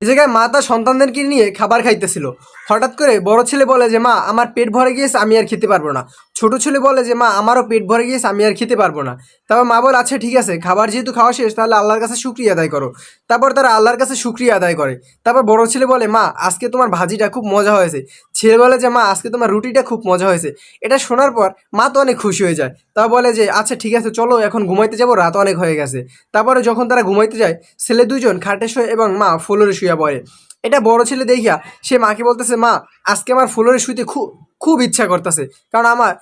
এই জায়গায় মা তার সন্তানদেরকে নিয়ে খাবার খাইতেছিল। হঠাৎ করে বড় ছেলে বলে যে মা আমার পেট ভরে গিয়েছে, আমি আর খেতে পারবো না। ছোট ছেলে বলে যে মা আমারও পেট ভরে গিয়েছে, আমি আর খেতে পারবো না। তারপর মা বলে আচ্ছা ঠিক আছে, খাবার যেহেতু খাওয়া শেষ তাহলে আল্লাহর কাছে শুকরিয়া আদায় করো। তারপর তারা আল্লাহর কাছে শুকরিয়া আদায় করে। তারপর বড় ছেলে বলে মা আজকে তোমার ভাজিটা খুব মজা হয়েছে। ছেলে বলে যে মা আজকে তোমার রুটিটা খুব মজা হয়েছে। এটা শোনার পর মা তো অনেক খুশি হয়ে যায়। তা বলে যে আচ্ছা ঠিক আছে চলো এখন ঘুমাইতে যাবো, রাত অনেক হয়ে গেছে। তারপরে যখন তারা ঘুমাইতে যায়, ছেলে দুইজন খাটে শোয় এবং মা ফ্লোরে শুয়ে পড়ে। এটা বড় ছেলে দেখিয়া সে মাকে বলতেছে মা আজকে আমার ফ্লোরে শুইতে খুব খুব ইচ্ছা করতেছে, কারণ আমার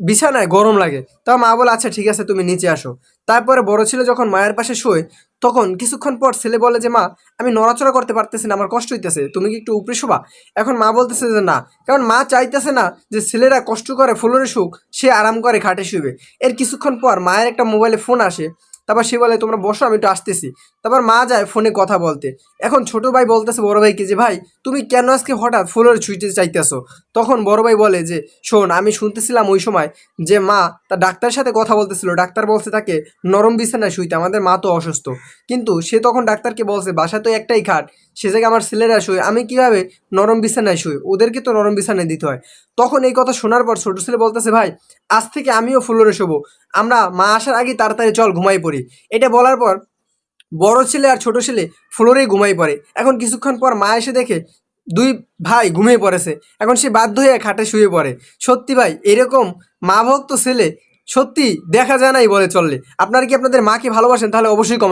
বিছানায় গরম লাগে। তাও মা বলে আচ্ছা ঠিক আছে তুমি নিচে আসো। তারপরে বড় ছেলে যখন মায়ের পাশে শোয়, তখন কিছুক্ষণ পর ছেলে বলে যে মা আমি নড়াচড়া করতে পারতেছি না, আমার কষ্ট হইতেছে, তুমি কি একটু উপরে শোবা? এখন মা বলতেছে যে না, কারণ মা চাইতেছে না যে ছেলেরা কষ্ট করে ফ্লোরে শুক, সে আরাম করে খাটে শুবে। এর কিছুক্ষণ পর মায়ের একটা মোবাইলে ফোন আসে। তারপর সে বলে তোমরা বসো আমি একটু আসতেছি। তারপর মা যায় ফোনে কথা বলতে। এখন ছোট ভাই বলতেছে বড় ভাইকে যে ভাই তুমি কেন আজকে হঠাৎ ফ্লোরে শুইতে চাইতেছো? তখন বড় ভাই বলে যে শোন, আমি শুনতেছিলাম ওই সময় যে মা তার ডাক্তারের সাথে কথা বলতেছিল, ডাক্তার বলছে তাকে নরম বিছানায় শুইতে, আমাদের মা তো অসুস্থ। কিন্তু সে তখন ডাক্তারকে বলছে বাসায় তো একটাই খাট, সে জায়গায় আমার ছেলেরা শুয়ে, আমি কিভাবে নরম বিছানায় শুই, ওদেরকে তো নরম বিছানায় দিতে হয়। তখন এই কথা শোনার পর ছোট ছেলে বলতেছে ভাই আজ থেকে আমিও ফ্লোরে শোবো, আমরা মা আসার আগে তাড়াতাড়ি চল ঘুমাই পড়ি। এটা বলার পর বড় ছেলে আর ছোট ছেলে ফ্লোরেই ঘুমাই পড়ে। এখন কিছুক্ষণ পর মা এসে দেখে দুই ভাই ঘুমিয়ে পড়েছে। এখন সে বাধ্য হয়ে খাটে শুয়ে পড়ে। সত্যি ভাই এরকম মা ভক্ত ছেলে সত্যি দেখা যায় নাই বলে চললে। আপনারা কি আপনাদের মাকে ভালোবাসেন? তাহলে অবশ্যই কমেন্ট